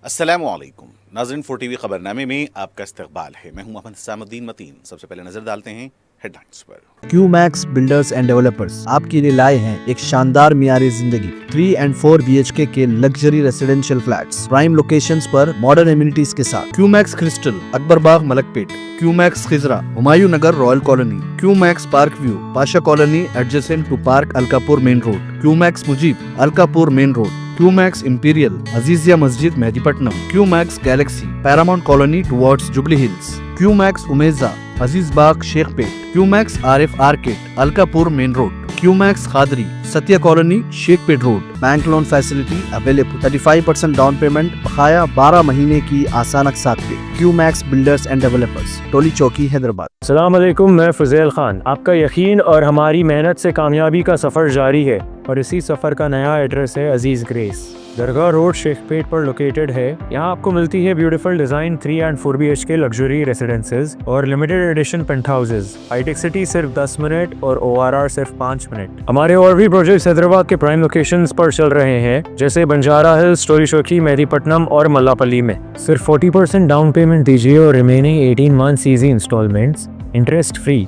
अस्सलाम वालेकुम नाज़रीन, 4 TV खबर नामे में आपका इस्तकबाल है। मैं हूं मोहम्मद सामुद्दीन मतीन। सबसे पहले नजर डालते हैं हेडलाइंस पर। क्यूमैक्स बिल्डर्स एंड डेवलपर्स आपके लिए लाए हैं एक शानदार मियारी जिंदगी 3 and 4 BHK के luxury residential flats prime locations पर मॉडर्न एमिनिटीज के साथ। Qmax Crystal, Akbarbagh, Malakpet. Qmax Khizra, Humayun Nagar, royal colony. Qmax park view, Pasha colony adjacent to park Alkapur main road. Qmax Mujeeb, Alkapur main road. Qmax Imperial, Azizia Masjid, Mehdipatnam. Qmax Galaxy, paramount colony towards Jubilee Hills. Qmax Umeja, Aziz Bagh, Shaikpet. Qmax Arif arcade, Alkapur main road. Qmax Khadri, Satya colony, Shaikpet road. Bank loan facility available. 35% down payment, बकाया 12 महीने की आसान अक़सात पे। QMax builders and developers, टोली चौकी, हैदराबाद। अस्सलाम वालेकुम, मैं फुज़ैल खान। आपका यकीन और हमारी मेहनत से कामयाबी का सफ़र जारी है और इसी सफ़र का नया एड्रेस है अजीज़ ग्रेस, दरगाह रोड, शेखपेट पर लोकेटेड है। यहाँ आपको मिलती है beautiful design 3 and 4 BHK luxury residences और लिमिटेड एडिशन पेंट हाउसेज। हाईटेक सिटी सिर्फ 10 मिनट और ORR सिर्फ 5 मिनट। हमारे और भी प्रोजेक्ट्स हैदराबाद के प्राइम लोकेशंस पर चल रहे हैं, जैसे बंजारा हिल्स, टोली चौकी, मेहदीपट्टनम और मल्लापल्ली में। सिर्फ 40% डाउन पेमेंट दीजिए और remaining 18 months easy instalments interest free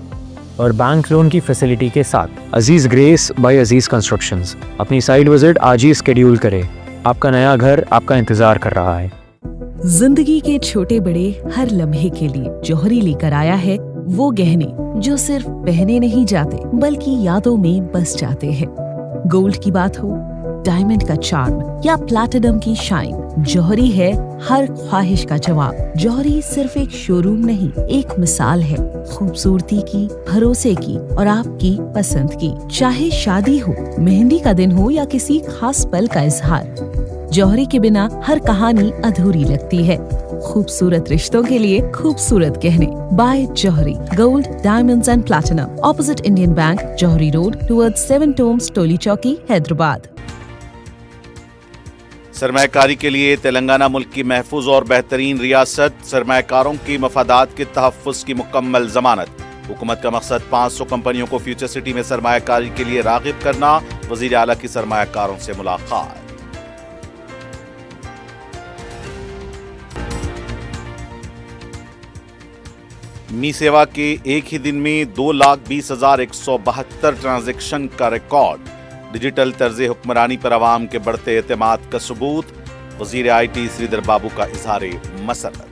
और बैंक लोन की फैसिलिटी के साथ। Aziz Grace by Aziz Constructions. अपनी साइट विजिट आज ही शेड्यूल करें। आपका नया घर आपका इंतजार कर रहा है। जिंदगी के छोटे बड़े हर लम्हे के लिए जौहरी लेकर आया है वो गहने जो सिर्फ पहने नहीं जाते बल्कि यादों में बस जाते हैं। गोल्ड की बात हो, डायमंड का चार्म या प्लैटिनम की शाइन, जौहरी है हर ख्वाहिश का जवाब। जौहरी सिर्फ एक शोरूम नहीं, एक मिसाल है खूबसूरती की, भरोसे की और आपकी पसंद की। चाहे शादी हो, मेहंदी का दिन हो या किसी खास पल का इजहार, जौहरी के बिना हर कहानी अधूरी लगती है। खूबसूरत रिश्तों के लिए खूबसूरत गहने by Jouhari, gold, diamonds and platinum, opposite Indian bank, Jouhari road, towards 7 tombs, Toli Chowki, Hyderabad. सरमायाकारी के लिए तेलंगाना मुल्क की महफूज और बेहतरीन रियासत, सरमायाकारों की मफादात के तहफ़्फ़ुज़ की मुकम्मल ज़मानत। हुकूमत का मकसद 500 कंपनियों को फ्यूचर सिटी में सरमायाकारी के लिए राग़िब करना। वज़ीर आला की सरमायाकारों से मुलाकात। मी सेवा के एक ही दिन में 2,20,172 ट्रांजैक्शन का रिकॉर्ड। डिजिटल तर्ज हुक्मरानी पर आवाम के बढ़ते एतमाद का सबूत। वज़ीर IT श्रीधर बाबू का इज़हार मसरत।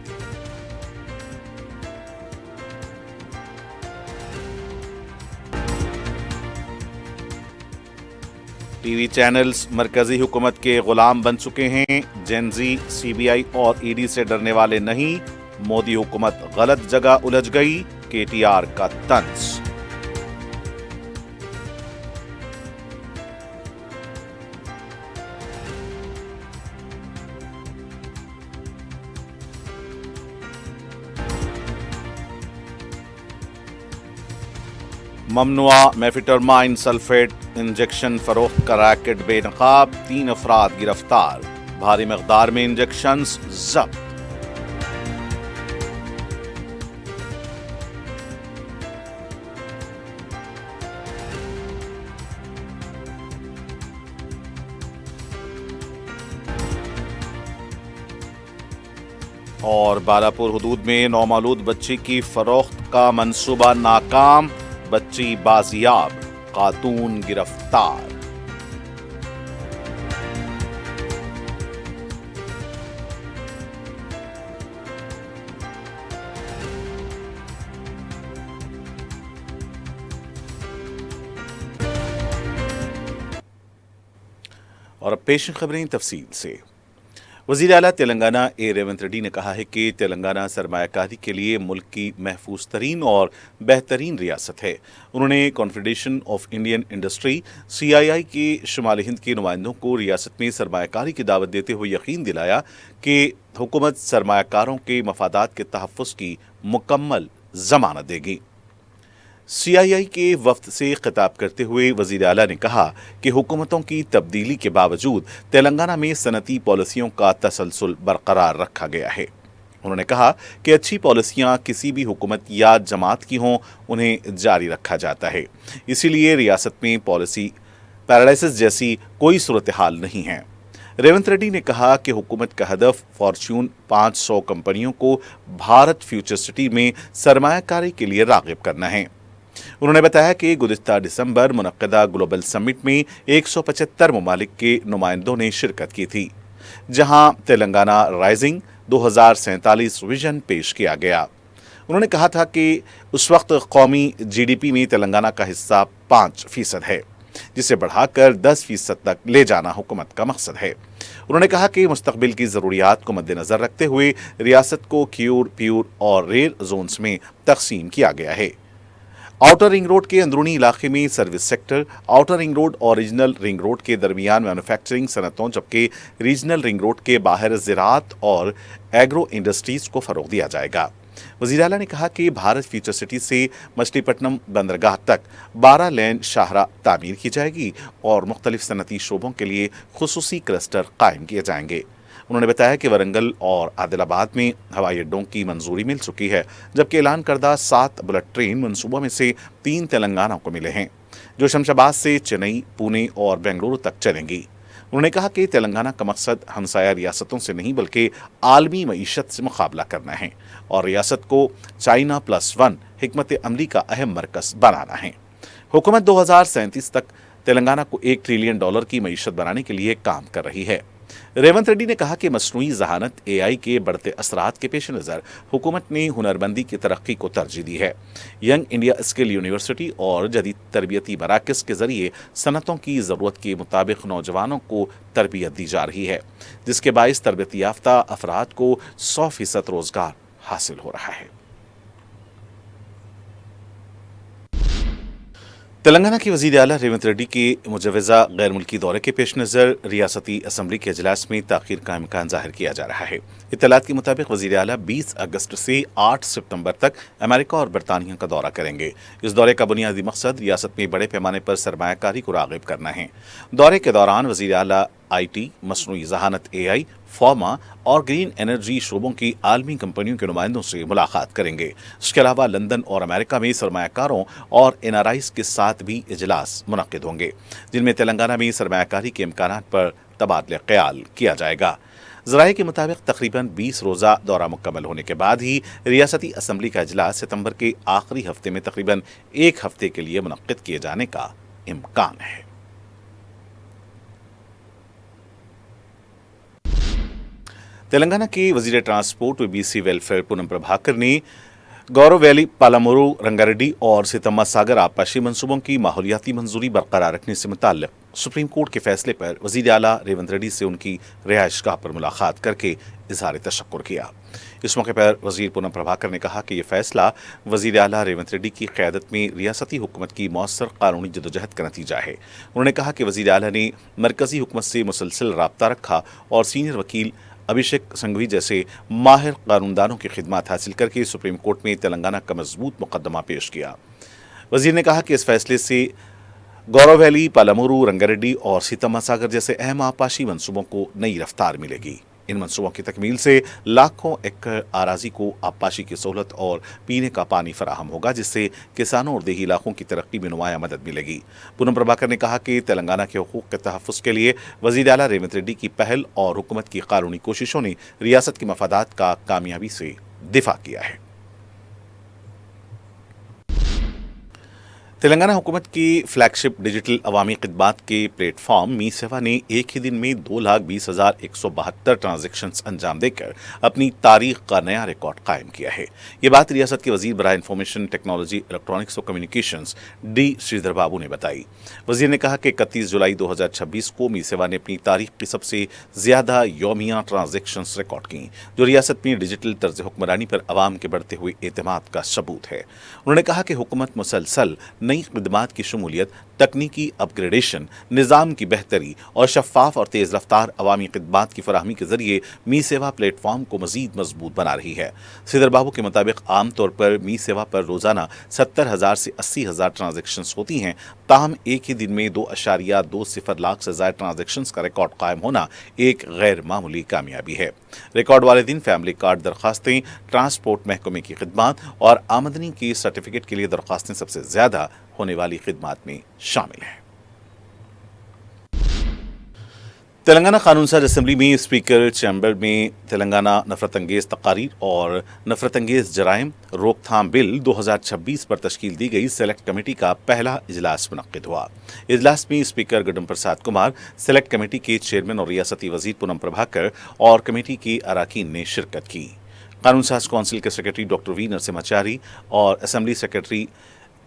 TV चैनल्स मरकजी हुकूमत के गुलाम बन चुके हैं। जेनजी, CBI और ED से डरने वाले नहीं। मोदी हुकूमत गलत जगह उलझ गई, KTR का तंज। ममनुआ मेफिटरमाइन सल्फेट इंजेक्शन फरोख्त का रैकेट बेनकाब, 3 अफराद गिरफ्तार। भारी मकदार में इंजेक्शंस जब्त। और बालापुर हुदूद में नौमौलूद बच्ची की फरोख्त का मंसूबा नाकाम, बच्ची बाजियाब, खातून गिरफ्तार। और अब पेश खबरें तफसील से। वज़ीर आला तेलंगाना रेवंत रेड्डी ने कहा है कि तेलंगाना सरमायाकारी के लिए मुल्क की महफूज तरीन और बेहतरीन रियासत है। उन्होंने confederation of Indian industry CII के शुमाली हिंद के नुमाइंदों को रियासत में सरमायाकारी की दावत देते हुए यकीन दिलाया कि हुकूमत सरमायाकारों के मफादात के तहफ़्फ़ुज़ की मुकम्मल ज़मानत देगी। CII के वफ़द से खिताब करते हुए वज़ीर आला ने कहा कि हुकूमतों की तब्दीली के बावजूद तेलंगाना में सनती पॉलिसियों का तसलसल बरकरार रखा गया है। उन्होंने कहा कि अच्छी पॉलिसियाँ किसी भी हुकूमत या जमात की हों, उन्हें जारी रखा जाता है। इसीलिए रियासत में पॉलिसी पैरालिसिस जैसी कोई सूरत हाल नहीं है। रेवंत रेड्डी ने कहा कि हुकूमत का हदफ फॉर्च्यून 500 कंपनियों को भारत फ्यूचर सिटी में सरमायाकारी के लिए राग़िब करना है। उन्होंने बताया कि गुज़िश्ता दिसंबर मुनक़्क़दा ग्लोबल समिट में 175 ममालिक के नुमाइंदों ने शिरकत की थी, जहां तेलंगाना राइजिंग 2047 विजन पेश किया गया। उन्होंने कहा था कि उस वक्त कौमी जीडीपी में तेलंगाना का हिस्सा 5% है, जिसे बढ़ाकर 10% तक ले जाना हुकूमत का मकसद है। उन्होंने कहा कि मुस्तकबिल की ज़रूरियात को मद्देनज़र रखते हुए रियासत को क्यूर, प्यूर और रेयर जोन्स में तकसीम किया गया है। आउटर रिंग रोड के अंदरूनी इलाके में service sector, outer ring road और रीजनल रिंग रोड के दरमियान मैन्युफैक्चरिंग सनतों, जबकि रीजनल रिंग रोड के बाहर ज़राअत और एग्रो इंडस्ट्रीज़ को फ़रोग़ दिया जाएगा। वज़ीर आला ने कहा कि भारत फ्यूचर सिटी से मछलीपट्टनम बंदरगाह तक 12 लेन शाहरा तामीर की जाएगी और मुख्तलिफ सनती शोबों के लिए खुसूसी क्लस्टर कायम किए जाएंगे। उन्होंने बताया कि वरंगल और आदिलाबाद में हवाई अड्डों की मंजूरी मिल चुकी है, जबकि ऐलान करदा 7 बुलेट ट्रेन मनसूबों में से 3 तेलंगाना को मिले हैं, जो शमशाबाद से चेन्नई, पुणे और बेंगलुरु तक चलेंगी। उन्होंने कहा कि तेलंगाना का मकसद हमसाया रियासतों से नहीं बल्कि आलमी मईशत से मुकाबला करना है और रियासत को चाइना +1 हिकमत अमली का अहम मरकज बनाना है। हुकूमत 2037 तक तेलंगाना को $1 ट्रिलियन की मईशत बनाने के लिए काम कर रही है। रेवंत रेड्डी ने कहा कि मसनूई ज़हानत AI के बढ़ते असरात के पेश नज़र हुकूमत ने हुनरमंदी की तरक्की को तरजीह दी है। यंग इंडिया स्किल यूनिवर्सिटी और जदीद तरबियती मराकज़ के ज़रिए सनतों की ज़रूरत के मुताबिक नौजवानों को तरबियत दी जा रही है, जिसके बाइस तरबियत याफ्ता अफराद को 100% रोज़गार हासिल हो रहा है। तेलंगाना के वज़ीर आला रेवंत रेड्डी के मुजवज़ा गैर मुल्की दौरे के पेश नज़र रियासती असम्बली के अजलास में ताख़ीर का इम्कान ज़ाहिर किया जा रहा है। इत्तलात के मुताबिक वज़ीर आला 20 अगस्त से 8 सितंबर तक अमेरिका और बरतानिया का दौरा करेंगे। इस दौरे का बुनियादी मकसद रियासत में बड़े पैमाने पर सरमायाकारी को राग़िब करना है। दौरे के दौरान वज़ीर आला IT, मसनूई ज़हानत AI, फार्मा और ग्रीन एनर्जी शोबों की आलमी कंपनियों के नुमाइंदों से मुलाकात करेंगे। इसके अलावा लंदन और अमेरिका में सरमायाकारों और NRIs के साथ भी इजलास मुनक़्क़िद होंगे, जिनमें तेलंगाना में सरमायाकारी के इम्कानात पर तबादले ख्याल किया जाएगा। ज़राए के मुताबिक तकरीबन 20 रोज़ा दौरा मुकम्मल होने के बाद ही रियासती असम्बली का इजलास सितंबर के आखिरी हफ्ते में तकरीबन 1 हफ्ते के लिए मुनक़्क़िद किए जाने का इम्कान है। तेलंगाना के वज़ीर ट्रांसपोर्ट व BC वेलफेयर पूनम प्रभाकर ने गौरव वैली, पालामुरू, रंगारेड्डी और सीतम्मा सागर आबपाशी मंसूबों की माहौलियाती मंजूरी बरकरार रखने से मुताल्लिक़ सुप्रीम कोर्ट के फैसले पर वज़ीर आला रेवंत रेड्डी से उनकी रिहाइशगाह पर मुलाकात करके इज़हार तशक्कुर किया। इस मौके पर वज़ीर पूनम प्रभाकर ने कहा कि यह फैसला वज़ीर आला रेवंत रेड्डी की क़यादत में रियासती हुकूमत की मौसर कानूनी जदोजहद का नतीजा है। उन्होंने कहा कि वज़ीर आला ने मरकज़ी हुकूमत से मुसलसल राब्ता रखा और सीनियर वकील अभिषेक संघवी जैसे माहिर कानूनदानों की खिदमत हासिल करके सुप्रीम कोर्ट में तेलंगाना का मजबूत मुकदमा पेश किया। वज़ीर ने कहा कि इस फैसले से गौरव वैली, पालामुरू, रंगारेड्डी और सीतम्मा सागर जैसे अहम आबपाशी मंसूबों को नई रफ्तार मिलेगी। इन मंसूबों की तकमील से लाखों एकड़ आराजी को आबपाशी की सहूलत और पीने का पानी फराहम होगा, जिससे किसानों और देही इलाकों की तरक्की में नुमाया मदद मिलेगी। पूनम प्रभाकर ने कहा कि तेलंगाना के हुकूक के तहफ़्फ़ुज़ के लिए वज़ीर आला रेवंत रेड्डी की पहल और हुकूमत की कानूनी कोशिशों ने रियासत के मफादात का कामयाबी से दिफा किया है। तेलंगाना हुकूमत की फ्लैगशिप डिजिटल अवामी खिदमात के प्लेटफॉर्म मी सेवा ने एक ही दिन में 2,20,172 ट्रांजेक्शन्स अंजाम देकर अपनी तारीख का नया रिकॉर्ड कायम किया है। ये बात रियासत के वज़ीर बराए इंफॉर्मेशन टेक्नोलॉजी, इलेक्ट्रॉनिक्स और कम्युनिकेशंस D श्रीधर बाबू ने बताई। वज़ीर ने कहा कि 31 जुलाई 2026 को मी सेवा ने अपनी तारीख की सबसे ज़्यादा यौमिया ट्रांजेक्शन्स रिकॉर्ड की, जो रियासत में डिजिटल तर्ज हुक्मरानी पर आवाम के बढ़ते हुए एतमाद का सबूत है। उन्होंने कहा कि हुकूमत मुसलसल नई खिदमात की शमूलियत, तकनीकी अपग्रेडेशन, निज़ाम की बेहतरी और शफ़ाफ और तेज़ रफ्तार अवामी खिदमात की फराहमी के ज़रिए मी सेवा प्लेटफॉर्म को मज़ीद मजबूत बना रही है। श्रीधर बाबू के मुताबिक आम तौर पर मी सेवा पर रोज़ाना 70,000 से 80,000 ट्रांजेक्शन्स होती हैं, ताहम एक ही दिन में 2.20 लाख से ज़्यादा ट्रांजेक्शन्स का रिकॉर्ड कायम होना एक गैर मामूली कामयाबी है। रिकॉर्ड वाले दिन फैमिली कार्ड दरखास्तें, ट्रांसपोर्ट महकमे की खिदमात और आमदनी के सर्टिफिकेट के लिए दरखास्तें सबसे ज़्यादा होने वाली खिदमात में शामिल हैं। तेलंगाना कानून साज असम्बली में स्पीकर चैम्बर में तेलंगाना नफरत अंगेज तकारीर और नफरत अंगेज जराइम रोकथाम बिल 2026 पर तश्कील दी गई सेलेक्ट कमेटी का पहला इजलास मुनक्किद हुआ। इजलास में स्पीकर गडम प्रसाद कुमार, सेलेक्ट कमेटी के चेयरमैन और रियासती वजीर पूनम प्रभाकर और कमेटी के अराकीन ने शिरकत की। कानून साज कौंसिल के सेक्रेटरी डॉक्टर वी नरसिम्हाचारी और असम्बली सेक्रेटरी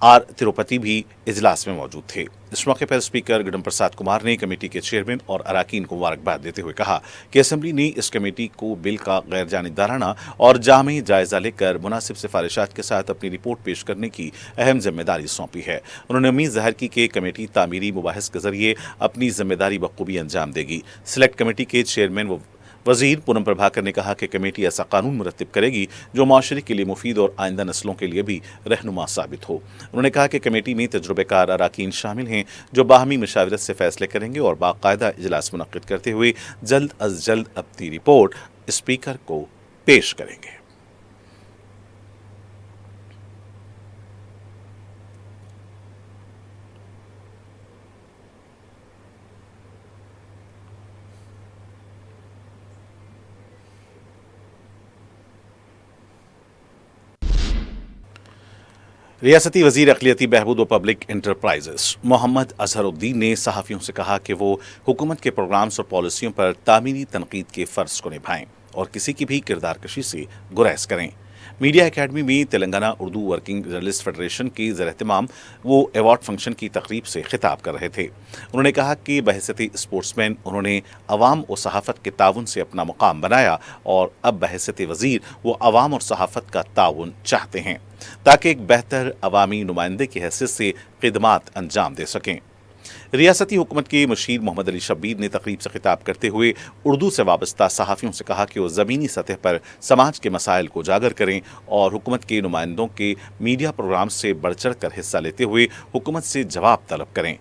आर तिरुपति भी इजलास में मौजूद थे। इस मौके पर स्पीकर गडम प्रसाद कुमार ने कमेटी के चेयरमैन और अराकीन को मुबारकबाद देते हुए कहा कि असम्बली ने इस कमेटी को बिल का गैर जानिबदाराना और जामी जायजा लेकर मुनासिब सिफारिशात के साथ अपनी रिपोर्ट पेश करने की अहम जिम्मेदारी सौंपी है। उन्होंने उम्मीद जाहिर की कि कमेटी तामीरी मुबाहिस के जरिए अपनी जिम्मेदारी बखूबी अंजाम देगी। सिलेक्ट कमेटी के चेयरमैन वजीर पूनम प्रभाकर ने कहा कि कमेटी ऐसा कानून मुरत्तिब करेगी जो माशरे के लिए मुफीद और आइंदा नस्लों के लिए भी रहनुमा साबित हो। उन्होंने कहा कि कमेटी में तजुर्बेकार अराकीन शामिल हैं जो बाहमी मशावरत से फैसले करेंगे और बाकायदा इजलास मुनक्किद करते हुए जल्द अज जल्द अपनी रिपोर्ट स्पीकर को पेश करेंगे। रियासती वजीर अक़लियती बहबूद व पब्लिक इंटरप्राइजेस मोहम्मद अजहरुद्दीन ने सहाफ़ियों से कहा कि वो हुकूमत के प्रोग्राम्स और पॉलिसियों पर तामीरी तनकीद के फ़र्ज़ को निभाएं और किसी की भी किरदार कशी से गुरेज करें। मीडिया एकेडमी में Telangana Urdu working journalist federation के ज़ेर-एहतमाम वो अवार्ड फंक्शन की तकरीब से खिताब कर रहे थे। उन्होंने कहा कि बहैसियत स्पोर्ट्समैन उन्होंने अवाम और सहाफ़त के ताउन से अपना मुकाम बनाया और अब बहैसियत वज़ीर वो अवाम और सहाफ़त का ताउन चाहते हैं ताकि एक बेहतर अवामी नुमाइंदे की हैसियत से खिदमात अंजाम दे सकें। रियासती हुकूमत के मुशीर मोहम्मद अली शब्बीर ने तकरीब से खिताब करते हुए उर्दू से वाबस्ता सहाफ़ियों से कहा कि वो ज़मीनी सतह पर समाज के मसाइल को उजागर करें और हुकूमत के नुमाइंदों के मीडिया प्रोग्राम से बढ़ चढ़ कर हिस्सा लेते हुए हुकूमत से जवाब तलब करें।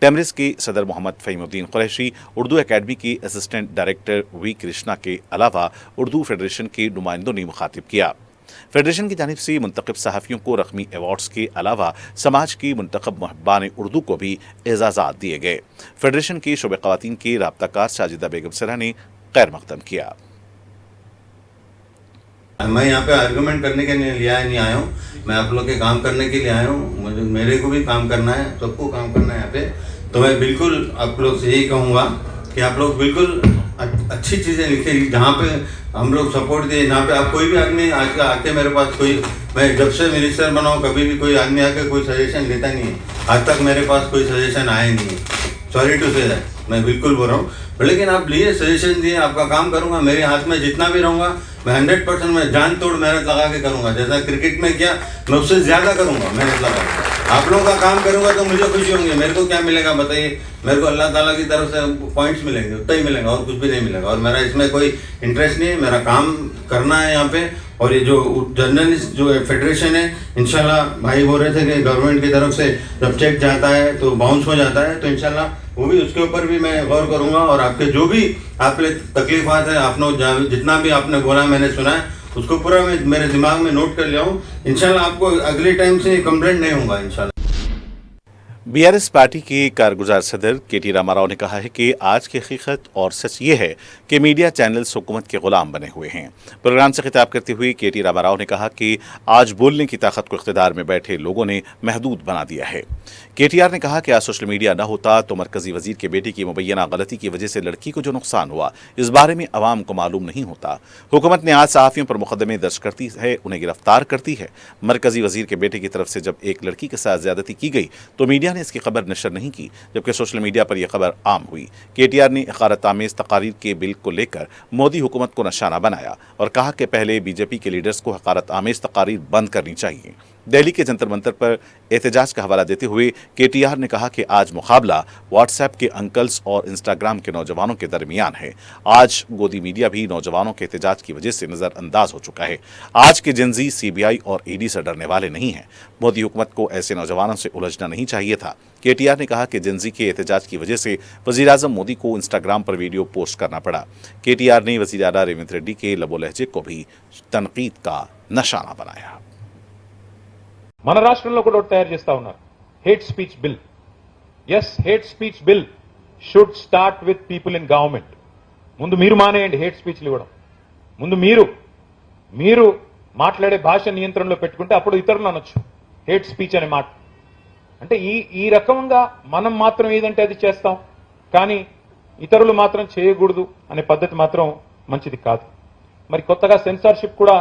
टेमरिस के सदर मोहम्मद फ़हीमुद्दीन कुरैशी, उर्दू एकेडमी के असिस्टेंट डायरेक्टर वी कृष्णा के अलावा उर्दू फेडरेशन के नुमाइंदों ने मुखातिब किया। फेडरेशन की जानिब से मुंतखब सहाफ़ियों को रकमी अवार्ड्स के अलावा समाज की मुंतखब मुहब्बान उर्दू को भी एजाज़ात दिए गए। फेडरेशन के शोबे ख़वातीन के राब्ताकार साजिदा बेगम सरा ने खैर मक़दम किया। मैं यहाँ पे आर्गूमेंट करने के लिए नहीं आया हूँ, मैं आप लोग के काम करने के लिए आया हूँ। मुझे मेरे को भी काम करना है, सबको काम करना है यहाँ पे। तो मैं बिल्कुल आप लोग से यही कहूँगा कि आप लोग बिल्कुल अच्छी चीज़ें लिखें जहाँ पे हम लोग सपोर्ट दें। जहाँ पे आप कोई भी आदमी आज का आके मेरे पास कोई, मैं जब से मिनिस्टर बना हूँ कभी भी कोई आदमी आके कोई सजेशन लेता नहीं है। आज तक मेरे पास कोई सजेशन आया नहीं है। सॉरी टू से दैट, मैं बिल्कुल बोल रहा हूँ। लेकिन आप लिए सजेशन दिए, आपका काम करूँगा। मेरे हाथ में जितना भी रहूँगा मैं 100% मैं जान तोड़ मेहनत लगा के करूँगा। जैसा क्रिकेट में किया मैं उससे ज़्यादा करूँगा मेहनत लगा के। आप लोगों का काम करूँगा तो मुझे खुशी होंगी। मेरे को क्या मिलेगा बताइए? मेरे को अल्लाह ताला की तरफ से पॉइंट्स मिलेंगे, उतना ही मिलेगा और कुछ भी नहीं मिलेगा। और मेरा इसमें कोई इंटरेस्ट नहीं है, मेरा काम करना है यहाँ पे। और ये जो जर्नलिस्ट जो फेडरेशन है, इंशाल्लाह भाई बोल रहे थे कि गवर्नमेंट की तरफ से जब चेक जाता है तो बाउंस हो जाता है, तो इंशाल्लाह वो भी उसके ऊपर भी मैं गौर करूँगा। और आपके जो भी आप तकलीफात है, आपने जितना भी आपने बोला मैंने सुना है, उसको पूरा मैं मेरे दिमाग में नोट कर लिया हूँ। इंशाल्लाह आपको अगले टाइम से कंप्लेंट नहीं होगा इंशाल्लाह। बीआरएस पार्टी के कारगुजार सदर के.टी. रामाराव ने कहा है कि आज की हकीकत और सच ये है कि मीडिया चैनल्स हुकूमत के गुलाम बने हुए हैं। प्रोग्राम से खिताब करते हुए के.टी. रामाराव ने कहा कि आज बोलने की ताकत को इख्तिदार में बैठे लोगों ने महदूद बना दिया है। के.टी.आर ने कहा कि आज सोशल मीडिया न होता तो मरकजी वजीर के बेटे की मुबैना गलती की वजह से लड़की को जो नुकसान हुआ, इस बारे में अवाम को मालूम नहीं होता। हुकूमत ने आज सहाफ़ियों पर मुकदमे दर्ज करती है, उन्हें गिरफ्तार करती है। मरकजी वजीर के बेटे की तरफ से जब एक लड़की के साथ ज्यादती की गई तो मीडिया ने इसकी खबर नशर नहीं की, जबकि सोशल मीडिया पर यह खबर आम हुई। के.टी.आर ने हक़ारत आमेज़ तकारीर के बिल को लेकर मोदी हुकूमत को निशाना बनाया और कहा कि पहले बीजेपी के लीडर्स को हक़ारत आमेज़ तकारीर बंद करनी चाहिए। दिल्ली के जंतर मंतर पर एहतजाज का हवाला देते हुए के.टी.आर ने कहा कि आज मुकाबला व्हाट्सएप के अंकल्स और इंस्टाग्राम के नौजवानों के दरमियान है। आज गोदी मीडिया भी नौजवानों के एहतजाज की वजह से नज़रअंदाज हो चुका है। आज के जेनजी सीबीआई और ईडी से डरने वाले नहीं हैं। मोदी हुकूमत को ऐसे नौजवानों से उलझना नहीं चाहिए था। के.टी.आर ने कहा कि जेनजी के एहतजाज की वजह से वज़ीर आज़म मोदी को इंस्टाग्राम पर वीडियो पोस्ट करना पड़ा। के.टी.आर ने वज़ीर आला रेवंत रेड्डी के लबो लहजे को भी तनकीद का निशाना बनाया। మన రాష్ట్రంలో కూడా తయారు చేస్తా ఉన్నారు hate speech bill. Yes, hate speech bill should start with people in government. ముందు మీరు మానేయండి హేట్ స్పీచ్లు ఇవ్వడం. ముందు మీరు మాట్లాడే భాష నియంత్రణలో పెట్టుకుంటే అప్పుడు ఇతరులు అనొచ్చు హేట్ స్పీచ్ అనే మాట. అంటే ఈ రకంగా మనం మాత్రం ఏదంటే అది చేస్తాం, కానీ ఇతరులు మాత్రం చేయకూడదు అనే పద్ధతి మాత్రం మంచిది కాదు. మరి కొత్తగా సెన్సార్షిప్ కూడా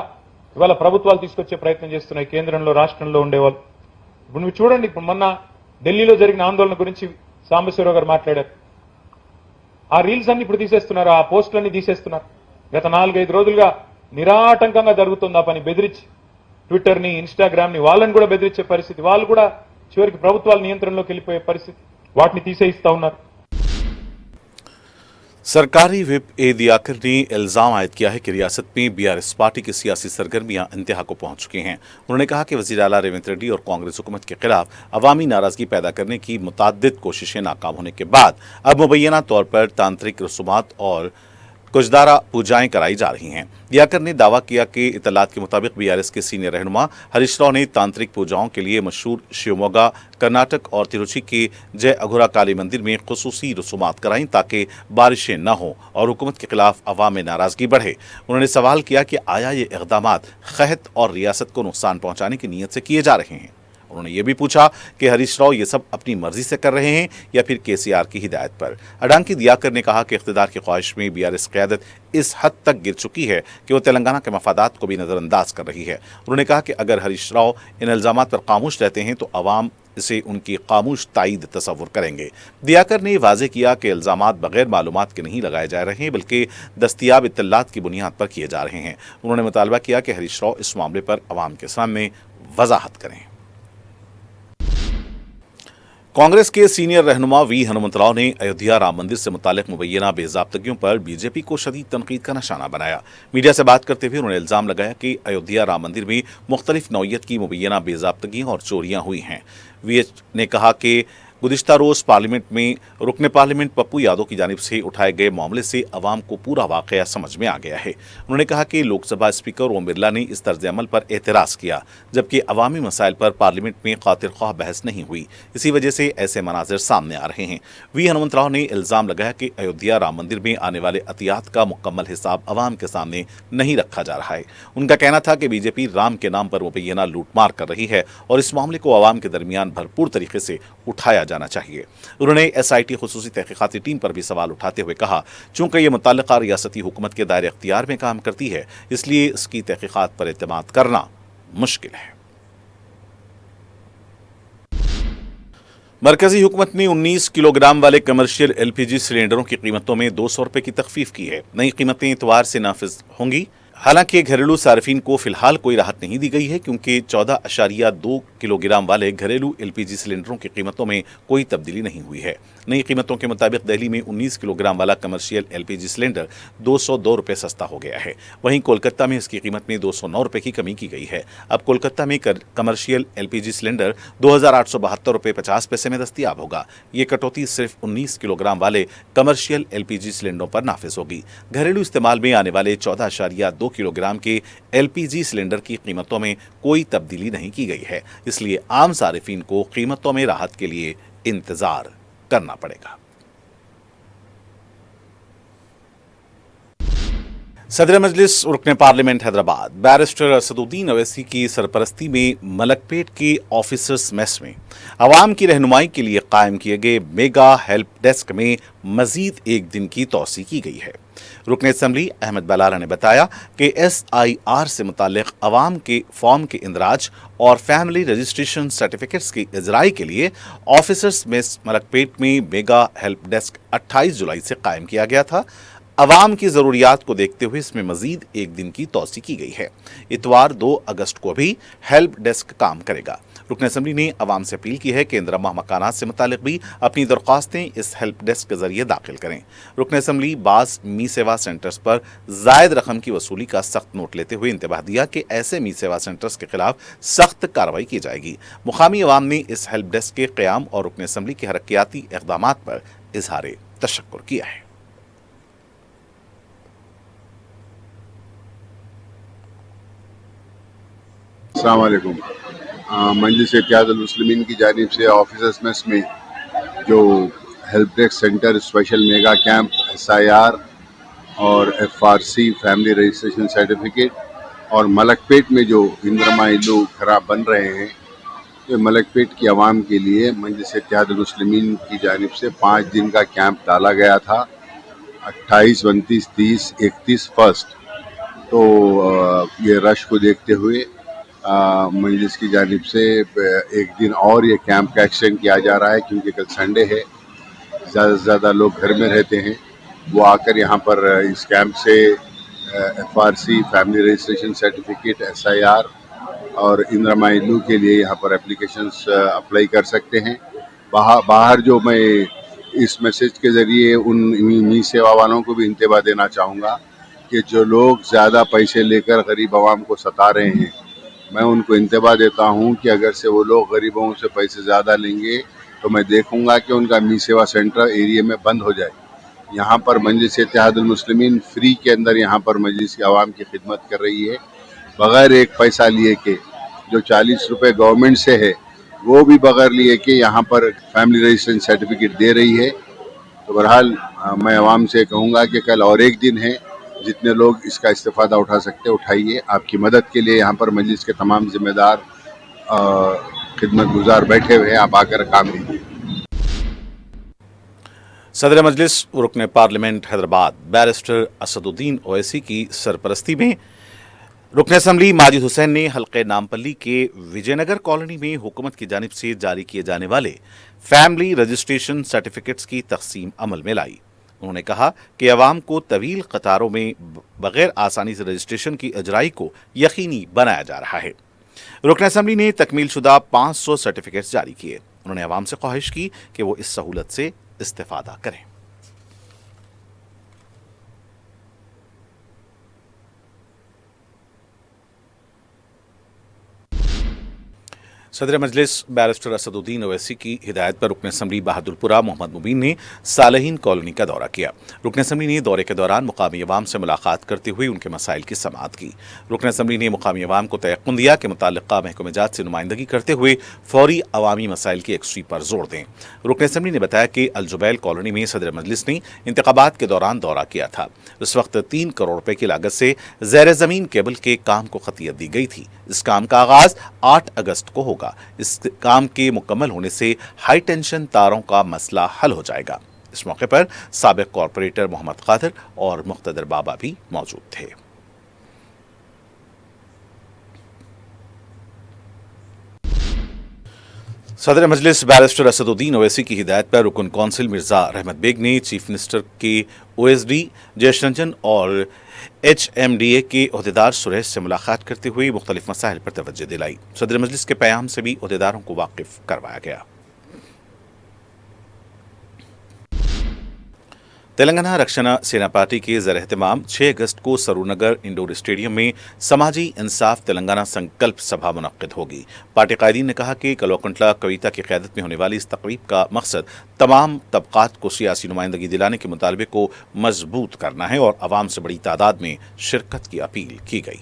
ఇవాళ ప్రభుత్వాలు తీసుకొచ్చే ప్రయత్నం చేస్తున్నాయి, కేంద్రంలో రాష్ట్రంలో ఉండేవాళ్ళు. ఇప్పుడు నువ్వు చూడండి, ఇప్పుడు మొన్న ఢిల్లీలో జరిగిన ఆందోళన గురించి సాంబశివరావు గారు మాట్లాడారు. ఆ రీల్స్ అన్ని ఇప్పుడు తీసేస్తున్నారు, ఆ పోస్టులన్నీ తీసేస్తున్నారు. గత 4-5 రోజులుగా నిరాటంకంగా జరుగుతుంది ఆ పని. బెదిరించి ట్విట్టర్ని, ఇన్స్టాగ్రామ్ని వాళ్ళని కూడా బెదిరించే పరిస్థితి, వాళ్ళు కూడా చివరికి ప్రభుత్వాల నియంత్రణలోకి వెళ్ళిపోయే పరిస్థితి, వాటిని తీసేయిస్తా ఉన్నారు. सरकारी विप ए दियाकर ने इल्जाम आयद किया है कि रियासत में बीआरएस पार्टी की सियासी सरगर्मियां इंतहा को पहुंच चुकी हैं। उन्होंने कहा कि वज़ीर आला रेवंत रेड्डी और कांग्रेस हुकूमत के खिलाफ अवामी नाराजगी पैदा करने की मुतअद्दिद कोशिशें नाकाम होने के बाद अब मुबैना तौर पर तांत्रिक रसूमात और कुछदारा पूजाएं कराई जा रही हैं। दियाकर ने दावा किया कि इतलात के मुताबिक बीआरएस के सीनियर रहनुमा हरीश राव ने तांत्रिक पूजाओं के लिए मशहूर शिवमोगा, कर्नाटक और तिरुचि के जय अघोरा काली मंदिर में खुसूसी रसूमात कराई ताकि बारिशें न हों और हुकूमत के खिलाफ अवाम में नाराजगी बढ़े। उन्होंने सवाल किया कि आया ये इक़दामात खहत और रियासत को नुकसान पहुंचाने की नीयत से किए जा रहे हैं। उन्होंने ये भी पूछा कि हरीश राव ये सब अपनी मर्जी से कर रहे हैं या फिर केसीआर की हिदायत पर। अडांकी दियाकर ने कहा कि इख्तिदार की ख्वाहिश में बीआरएस क़यादत इस हद तक गिर चुकी है कि वो तेलंगाना के मफादात को भी नज़रअंदाज कर रही है। उन्होंने कहा कि अगर हरीश राव इन इल्ज़ामात पर खामोश रहते हैं तो अवाम इसे उनकी खामोश तायीद तसव्वुर करेंगे। दियाकर ने वाज़ेह किया कि इल्ज़ामात बगैर मालूमात के नहीं लगाए जा रहे हैं बल्कि दस्तियाब इत्तलात की बुनियाद पर किए जा रहे हैं। उन्होंने मुतालबा किया कि हरीश राव इस मामले पर अवाम के सामने वजाहत करें। कांग्रेस के सीनियर रहनुमा वी हनुमंतराव ने अयोध्या राम मंदिर से मुतालिक मुबैना बेज़ाब्तगियों पर बीजेपी को शदीद तनकीद का निशाना बनाया। मीडिया से बात करते हुए उन्होंने इल्ज़ाम लगाया कि अयोध्या राम मंदिर में मुख्तलिफ नौइयत की मुबैना बेज़ाब्तगियां और चोरियां हुई हैं। वी ने कहा कि गुज़िश्ता रोज़ पार्लियामेंट में रुकन पार्लियामेंट पप्पू यादव की जानिब से उठाए गए मामले से अवाम को पूरा वाक़या समझ में आ गया है। उन्होंने कहा कि लोकसभा स्पीकर ओम बिरला ने इस तर्ज अमल पर एतराज़ किया जबकि अवामी मसाइल पर पार्लियामेंट में खातिर ख्वाह बहस नहीं हुई। इसी वजह से ऐसे मनाजिर सामने आ रहे हैं। वी हनुमंतराव ने इल्ज़ाम लगाया कि अयोध्या राम मंदिर में आने वाले अतियात का मुकम्मल हिसाब अवाम के सामने नहीं रखा जा रहा है। उनका कहना था कि बीजेपी राम के नाम पर मुबैना लूटमार कर रही है और इस मामले को अवाम के दरमियान भरपूर तरीके से उठाया जाना चाहिए। उन्होंने एसआईटी खुसूसी तहकीकाती टीम पर भी सवाल उठाते हुए कहा, चूंकि ये मुतल्लिका रियासती हुकूमत के दायरे इख्तियार में काम करती है इसलिए इसकी तहकीकात पर एतमाद करना मुश्किल है। मरकजी हुकूमत ने 19 किलोग्राम वाले कमर्शियल एलपीजी सिलेंडरों की कीमतों में 200 रुपए की तखफीफ की है। नई कीमतें इतवार से नाफिज होंगी। हालांकि घरेलू सार्फिन को फिलहाल कोई राहत नहीं दी गई है क्योंकि 14.2 किलोग्राम वाले घरेलू एलपीजी सिलेंडरों की कीमतों में कोई तब्दीली नहीं हुई है। नई कीमतों के मुताबिक दिल्ली में 19 किलोग्राम वाला कमर्शियल एलपीजी सिलेंडर 202 रुपये सस्ता हो गया है। वहीं कोलकाता में इसकी कीमत में 209 रुपये की कमी की गई है। अब कोलकाता में कमर्शियल एलपीजी सिलेंडर 2,872 रुपये 50 पैसे में दस्तियाब होगा। ये कटौती सिर्फ 19 किलोग्राम वाले कमर्शियल एलपीजी सिलेंडरों पर नाफिज होगी। घरेलू इस्तेमाल में आने वाले 14.2 किलोग्राम के एलपीजी सिलेंडर की कीमतों में कोई तब्दीली नहीं की गई है, इसलिए आम सारिफिन को कीमतों में राहत के लिए इंतजार करना पड़ेगा। सदर मजलिस रुकन पार्लियामेंट हैदराबाद बैरिस्टर असदुद्दीन अवैसी की सरपरस्ती में मलकपेट के ऑफिसर्स मेस में आवाम की रहनुमाई के लिए कायम किए गए मेगा हेल्प डेस्क में मजीद एक दिन की तोसी की गई है। रुकन असम्बली अहमद बलाला ने बताया कि SIR से मुतालिक अवाम के फॉर्म के इंदराज और फैमिली रजिस्ट्रेशन सर्टिफिकेट्स की इजराई के लिए ऑफिसर्स मेस मलकपेट में मेगा हेल्प डेस्क 28 जुलाई से कायम किया गया था। अवाम की ज़रूरियात को देखते हुए इसमें मजीद एक दिन की तोसी की गई है। इतवार 2 अगस्त को भी हेल्प डेस्क काम करेगा। रुकन असम्बली ने अवाम से अपील की है कि इंदिरमा मकानात से मुतालिक भी अपनी दरख्वास्तें इस हेल्प डेस्क के जरिए दाखिल करें। रुकन असम्बली बाज़ मी सेवा सेंटर्स पर जायद रकम की वसूली का सख्त नोट लेते हुए इंतबाह दिया कि ऐसे मी सेवा सेंटर्स के खिलाफ सख्त कार्रवाई की जाएगी। मुकामी अवाम ने इस हेल्प डेस्क के क़याम और रुकन असम्बली के हरकियाती इक़दामात पर इजहार तशक्कुर किया है। अस्सलाम वालेकुम। मजलिस इत्तेहादुल मुस्लिमीन की जानिब से ऑफिसर्स मेस में जो help desk centre special mega camp SIR और FRC फैमिली रजिस्ट्रेशन सर्टिफिकेट और मलकपेट में जो इंद्रमा इल्लू खराब बन रहे हैं, तो मलकपेट की आवाम के लिए मजलिस इत्तेहादुल मुस्लिमीन की जानिब से 5 दिन का कैंप डाला गया था, 28, 29, 30, 31 फर्स्ट। तो ये रश को देखते हुए मजलिस की जानिब से एक दिन और ये कैंप का एक्सटेंड किया जा रहा है, क्योंकि कल संडे है, ज़्यादा से ज़्यादा लोग घर में रहते हैं, वो आकर यहाँ पर इस कैंप से FRC family registration certificate, SIR और इंद्रमा इल्लू के लिए यहाँ पर एप्लीकेशंस अप्लाई कर सकते हैं। बाहर जो मैं इस मैसेज के ज़रिए उन मी सेवा वालों को भी इंतबाह देना चाहूँगा कि जो लोग ज़्यादा पैसे लेकर गरीब आवाम को सता रहे हैं, मैं उनको इंतबाह देता हूँ कि अगर से वो लोग गरीबों से पैसे ज़्यादा लेंगे तो मैं देखूँगा कि उनका मी सेवा सेंटर एरिया में बंद हो जाए। यहाँ पर मजलिस इत्तेहादुल मुस्लिमीन फ्री के अंदर यहाँ पर मजलिस की आवाम की खिदमत कर रही है, बग़ैर एक पैसा लिए के। जो 40 रुपये गवर्नमेंट से है वो भी बग़ैर लिए के यहाँ पर फैमिली रजिस्ट्रेशन सर्टिफिकेट दे रही है। तो बहरहाल मैं आवाम से कहूँगा कि कल और एक दिन है, जितने लोग इसका इस्तेफ़ादा उठा सकते उठाइए। आपकी मदद के लिए यहाँ पर मजलिस के तमाम ज़िम्मेदार खिदमत गुजार बैठे हुए हैं, आप आकर काम लीजिए। सदर मजलिस रुकन पार्लियामेंट हैदराबाद बैरिस्टर असदुद्दीन ओवैसी की सरपरस्ती में रुकन असम्बली माजिद हुसैन ने हल्के नामपल्ली के विजयनगर कॉलोनी में हुकूमत की जानिब से जारी किए जाने वाले फैमिली रजिस्ट्रेशन सर्टिफिकेट्स की तकसीम अमल में लाई। उन्होंने कहा कि अवाम को तवील कतारों में बगैर आसानी से रजिस्ट्रेशन की अजराई को यकीनी बनाया जा रहा है। रुकन असम्बली ने तकमील शुदा 500 सर्टिफिकेट्स जारी किए। उन्होंने अवाम से ख्वाहिश की कि वो इस सहूलत से इस्तेफादा करें। सदर मजलिस बैरिस्टर असदुद्दीन ओवैसी की हिदायत पर रुकन असम्बली बहादुरपुरा मोहम्मद मुबीन ने सालहीन कॉलोनी का दौरा किया। रुकन असम्बली ने दौरे के दौरान मुकामी अवाम से मुलाकात करते हुए उनके मसाइल की समाअत की। रुकन असम्बली ने मुकामी अवाम को तयक़्क़ुन दिया कि मुतल्लिक़ा महकमे जात से नुमाइंदगी करते हुए फौरी अवामी मसाइल की यकसूई पर जोर दें। रुकन असम्बली ने बताया कि अलजुबैल कॉलोनी में सदर मजलिस ने इंतखाबात के दौरान दौरा किया था। उस वक्त 3 करोड़ रुपए की लागत से ज़ैर ज़मीन केबल के काम को खतियत दी गई थी। इस काम का आगाज 8 अगस्त को होगा। इस काम के मुकम्मल होने से हाई टेंशन तारों का मसला हल हो जाएगा। इस मौके पर साबिक कॉरपोरेटर मोहम्मद कादिर और मुख्तदर बाबा भी मौजूद थे। सदर मजलिस बैरिस्टर असदुद्दीन ओवैसी की हिदायत पर रुकन कौंसिल मिर्जा रहमत बेग ने चीफ मिनिस्टर के OSD जयेश रंजन और HMDA के ओहदेदार सुरेश से मुलाकात करते हुए मुख्तलिफ मसाइल पर तवज्जो दिलाई। सदर मजलिस के पैगाम से भी ओहदेदारों को वाकिफ करवाया गया। तेलंगाना रक्षणा सेना पार्टी के ज़र एहतमाम 6 अगस्त को सरूरनगर इंडोर स्टेडियम में समाजी इंसाफ तेलंगाना संकल्प सभा मुनक्किद होगी। पार्टी कायदीन ने कहा कि कलौकंटला कविता की क़यादत में होने वाली इस तकरीब का मकसद तमाम तबक़ात को सियासी नुमाइंदगी दिलाने के मुतालबे को मजबूत करना है और आवाम से बड़ी तादाद में शिरकत की अपील की गई।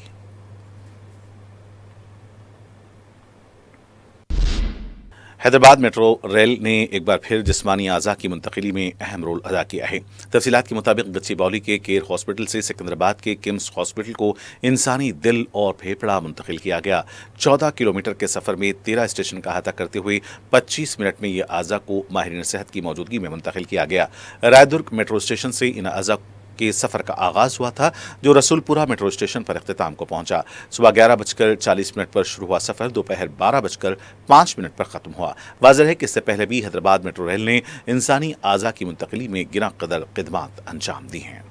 हैदराबाद मेट्रो रेल ने एक बार फिर जिस्मानी आज़ा की मुंतकिली में अहम रोल अदा किया है। तफसीलात के मुताबिक गच्चीबौली के केयर हॉस्पिटल से सिकंदराबाद के किम्स हॉस्पिटल को इंसानी दिल और फेफड़ा मुंतकिल किया गया। 14 किलोमीटर के सफ़र में 13 स्टेशन का अहाता करते हुए 25 मिनट में यह आज़ा को माहिरीन सेहत की मौजूदगी में मुंतकिल किया गया। रायदुर्ग मेट्रो स्टेशन से इन आज़ा के सफ़र का आगाज़ हुआ था, जो रसूलपुरा मेट्रो स्टेशन पर इख्तिताम को पहुंचा। सुबह 11:40 पर शुरू हुआ सफ़र दोपहर 12:05 पर ख़त्म हुआ। वाज़ेह है कि इससे पहले भी हैदराबाद मेट्रो रेल ने इंसानी आज़ा की मुंतकिली में गिना कदर खिदमात अंजाम दी हैं।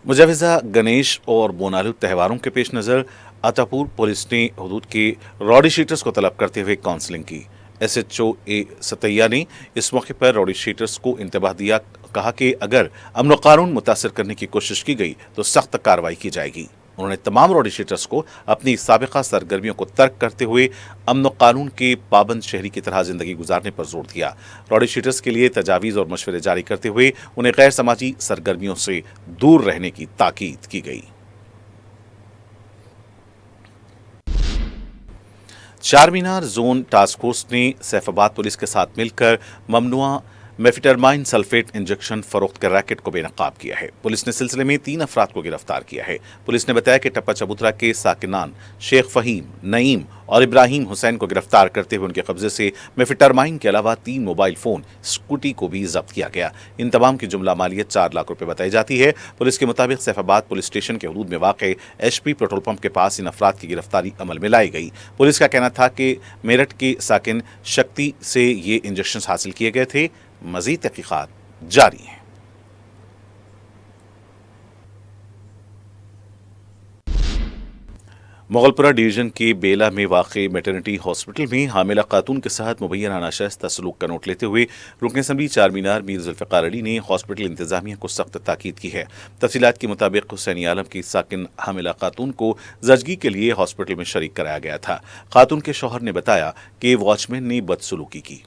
मुजवज़ा गणेश और बोनालू त्योहारों के पेश नज़र अतापुर पुलिस ने हुदूद के रॉडी शीटर्स को तलब करते हुए काउंसलिंग की। SHO A सतैया ने इस मौके पर रॉडी शीटर्स को इंतबाह दिया। कहा कि अगर अमन कानून मुतासर करने की कोशिश की गई तो सख्त कार्रवाई की जाएगी। उन्होंने तमाम रॉडी शीटर्स को अपनी साबिका सरगर्मियों को तर्क करते हुए अमन कानून के पाबंद शहरी की तरह जिंदगी गुजारने पर जोर दिया। रॉडी शीटर्स के लिए तजावीज़ और मशवरे जारी करते हुए उन्हें गैर समाजी सरगर्मियों से दूर रहने की ताकीद की गई। चारमीनार जोन टास्क फोर्स ने सैफाबाद पुलिस के साथ मिलकर ममनुआ मेफिटरमाइन सल्फेट इंजेक्शन फरोख्त के रैकेट को बेनकाब किया है। पुलिस ने सिलसिले में 3 अफराद को गिरफ्तार किया है। पुलिस ने बताया कि टप्पा चबूतरा के साकिनान शेख फहीम, नईम और इब्राहिम हुसैन को गिरफ्तार करते हुए उनके कब्जे से मेफिटरमाइन के अलावा 3 मोबाइल फोन, स्कूटी को भी जब्त किया गया। इन तमाम की जुमला मालियत 4 लाख रुपए बताई जाती है। पुलिस के मुताबिक सैफाबाद पुलिस स्टेशन के हदूद में वाक़ HP पेट्रोल पंप के पास इन अफराद की गिरफ्तारी अमल में लाई गई। पुलिस का कहना था कि मेरठ के साकिन शक्ति से ये इंजेक्शन हासिल किए गए थे। मजीद तहकीकात जारी हैं। मुगलपुरा डिवीजन के बेला में वाक़े मैटरनिटी हॉस्पिटल में हामिला खातून के साथ मुबैना नाशाइस्ता सलूक का नोट लेते हुए रुकन असम्बली चारमीनार मीर जुल्फ़िकार अली ने हॉस्पिटल इंतजामिया को सख्त ताकीद की है। तफसीलात के मुताबिक हुसैनी आलम की साकिन हामिला खातून को जजगी के लिए हॉस्पिटल में शरीक कराया गया था। खातून के शौहर ने बताया कि वॉचमैन ने बदसलूकी की।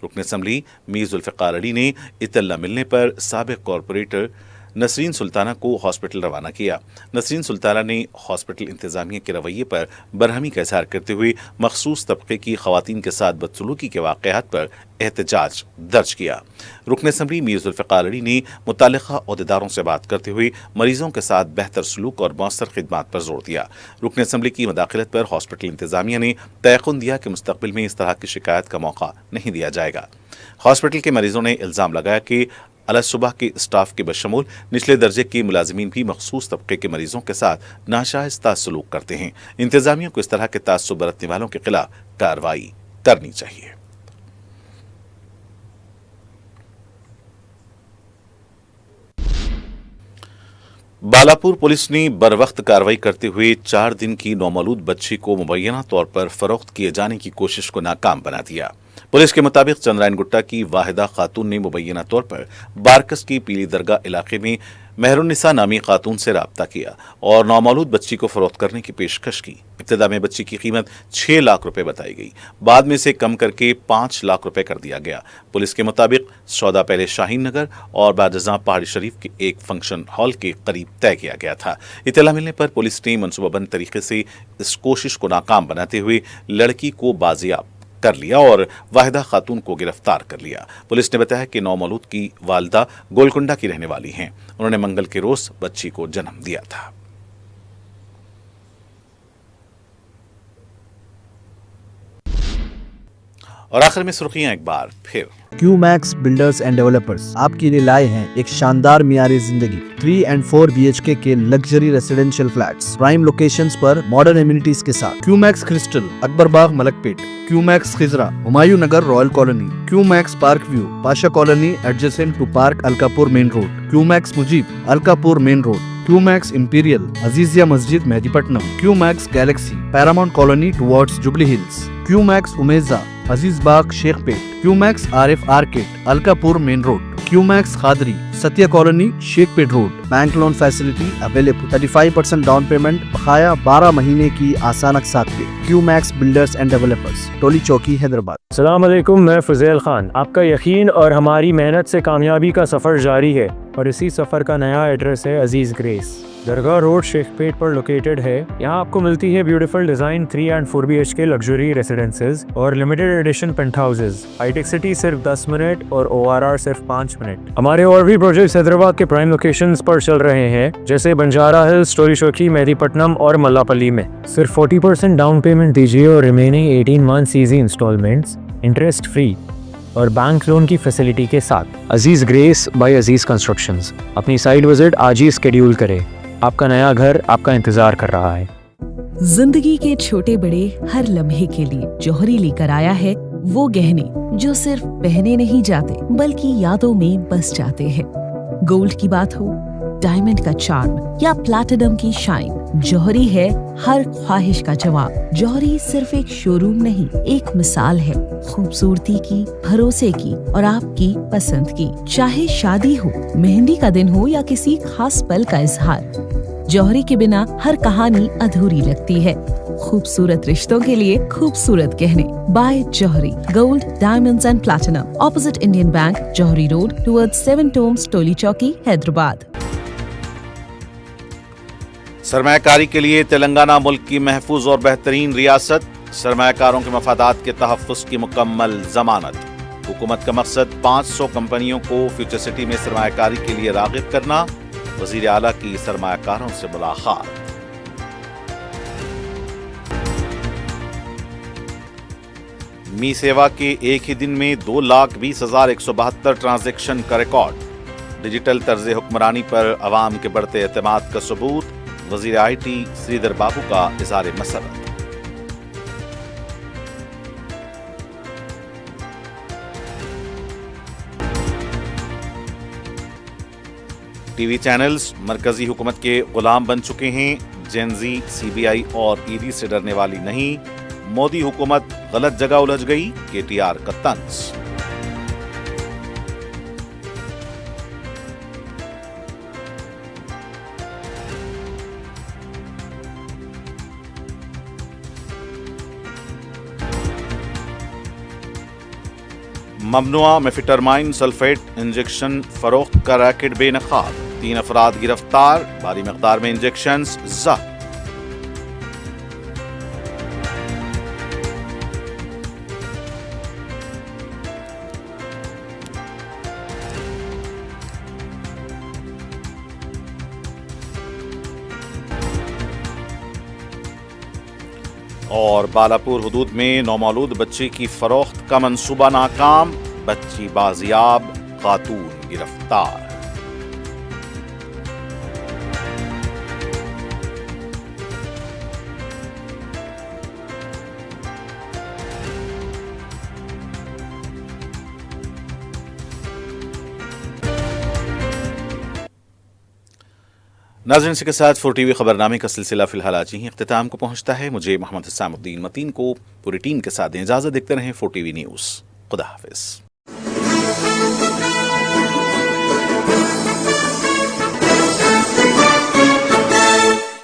रुकन असम्बली मीर जुल्फ़िकार अली ने इत्तला मिलने पर साबिक़ कॉरपोरेटर नसरीन सुल्ताना को हॉस्पिटल रवाना किया। नसरीन सुल्ताना ने हॉस्पिटल इंतजामिया के रवैये पर बरहमी का इजहार करते हुए मखसूस तबके की खवातीन के साथ बदसलूकी के वाक़यात पर एहतजाज दर्ज किया। रुकन असम्बली मीर जुल्फ़िकार अली ने मुताल्लिक़ा अहदेदारों से बात करते हुए मरीजों के साथ बेहतर सलूक और मौसर खिदमात पर जोर दिया। रुकन असम्बली की मदाखलत पर हॉस्पिटल इंतजामिया ने तयक़ुन दिया कि मुस्तक़बिल में इस तरह की शिकायत का मौका नहीं दिया जाएगा। हॉस्पिटल के मरीजों ने इल्ज़ाम लगाया कि अला सुबह के स्टाफ के बशमूल निचले दर्जे के मुलाजिमीन भी मखसूस तबके के मरीजों के साथ नाशाइस्ता सलूक करते हैं। इंतजामिया को इस तरह के तासुब बरतने वालों के खिलाफ कार्रवाई करनी चाहिए। बालापुर पुलिस ने बरवक्त कार्रवाई करते हुए 4 दिन की नौमौलूद बच्ची को मुबैना तौर पर फरोख्त किए जाने की कोशिश को नाकाम बना दिया। पुलिस के मुताबिक चंद्रायन गुट्टा की वाहिदा खातून ने मुबैना तौर पर बारकस की पीली दरगाह इलाके में मेहरुन्निसा नामी खातून से राब्ता किया और नौमौलूद बच्ची को फरोख्त करने की पेशकश की। इब्तिदा में बच्ची की कीमत 6 लाख रुपए बताई गई, बाद में से कम करके 5 लाख रुपए कर दिया गया। पुलिस के मुताबिक सौदा पहले शाहीन नगर और बादजां पहाड़ी शरीफ के एक फंक्शन हॉल के करीब तय किया गया था। इत्तला मिलने पर पुलिस ने मनसूबाबंद तरीके से इस कोशिश को नाकाम बनाते हुए लड़की को बाजियाब कर लिया और वाहिदा खातून को गिरफ्तार कर लिया। पुलिस ने बताया कि नौमौलूद की वालिदा गोलकुंडा की रहने वाली हैं। उन्होंने मंगल के रोज बच्ची को जन्म दिया था। और आखिर में सुर्खियां एक बार फिर। क्यूमैक्स बिल्डर्स एंड डेवलपर्स आपके लिए लाए हैं एक शानदार मियारी जिंदगी 3 and 4 BHK के luxury residential flats prime locations पर मॉडर्न एमिनिटीज के साथ। Qmax Crystal, Akbarbagh, Malakpet. Qmax Khizra, Humayun Nagar, royal colony. Qmax park view, Pasha colony adjacent to park, Alkapur main road. Qmax Mujeeb, Alkapur main road. Qmax Imperial, Azizia Masjid, Mehdipatnam. Qmax Galaxy, paramount colony towards Jubilee Hills. Qmax Umeja, Aziz Bagh, Shaikpet. Qmax RF arcade, Alkapur main road. Qmax Khadri, Satya colony, Shaikpet road. Bank loan facility available. 35% down payment, बकाया 12 महीने की आसान अक़सात पे। QMax builders and developers, टोली चौकी, हैदराबाद। अस्सलाम वालेकुम, मैं फज़ेल खान। आपका यकीन और हमारी मेहनत से कामयाबी का सफ़र जारी है और इसी सफ़र का नया एड्रेस है अजीज़ ग्रेस। दरगाह रोड, शेखपेट पर लोकेटेड है। यहाँ आपको मिलती है beautiful design 3 and 4 BHK luxury residences और लिमिटेड एडिशन पेंट हाउसेज। हाईटेक सिटी सिर्फ 10 मिनट और ORR सिर्फ 5 मिनट। हमारे और भी प्रोजेक्ट्स हैदराबाद के प्राइम लोकेशंस पर चल रहे हैं, जैसे बंजारा हिल्स, टोली चौकी, मेहदीपट्टनम और मल्लापल्ली में। सिर्फ 40% डाउन पेमेंट दीजिए और remaining 18 months easy instalments interest free और बैंक लोन की फैसिलिटी के साथ। Aziz Grace by Aziz Constructions. अपनी साइट विजिट आज ही स्केड्यूल करें। आपका नया घर आपका इंतजार कर रहा है। जिंदगी के छोटे बड़े हर लम्हे के लिए जौहरी लेकर आया है वो गहने जो सिर्फ पहने नहीं जाते बल्कि यादों में बस जाते हैं। गोल्ड की बात हो, डायमंड का चार्म या प्लैटिनम की शाइन, जौहरी है हर ख्वाहिश का जवाब। जौहरी सिर्फ एक शोरूम नहीं, एक मिसाल है खूबसूरती की, भरोसे की और आपकी पसंद की। चाहे शादी हो, मेहंदी का दिन हो या किसी खास पल का इजहार, जौहरी के बिना हर कहानी अधूरी लगती है। खूबसूरत रिश्तों के लिए खूबसूरत गहने by Jouhari. Gold, diamonds and platinum, opposite Indian bank, Jouhari road, towards 7 tombs, Toli Chowki, Hyderabad. सरमायाकारी के लिए तेलंगाना मुल्क की महफूज और बेहतरीन रियासत। सरमायाकारों के मफादात के तहफ़्फ़ुज़ की मुकम्मल ज़मानत। हुकूमत का मकसद 500 कंपनियों को फ्यूचर सिटी में सरमायाकारी के लिए राग़िब करना। वज़ीर आला की सरमायाकारों से मुलाकात। मी सेवा के एक ही दिन में 2,20,172 ट्रांजैक्शन का रिकॉर्ड। डिजिटल तर्ज हुक्मरानी पर अवाम के बढ़ते एतमाद का सबूत। वज़ीर IT श्रीधर बाबू का इज़हार मसरत। टीवी चैनल्स मरकजी हुकूमत के गुलाम बन चुके हैं। जेनजी CBI और ED से डरने वाली नहीं। मोदी हुकूमत गलत जगह उलझ गई। KTR का तंज। ममनुआ मेफिटरमाइन सल्फेट इंजेक्शन फरोख्त का रैकेट बेनकाब। 3 अफराद गिरफ्तार। भारी मकदार में इंजेक्शंस जब्त। और बालापुर हुदूद में नौमौलूद बच्चे की फरोख्त का मंसूबा नाकाम। बच्ची बाजियाब, खातून गिरफ्तार। नाज़रीन के साथ 4TV खबरनामे का सिलसिला फिलहाल आज ही इख्तिताम को पहुंचता है। मुझे मोहम्मद हुसैनुद्दीन मतीन को पूरी टीम के साथ इजाज़त। देखते रहें 4TV न्यूज़। खुदा हाफिज़।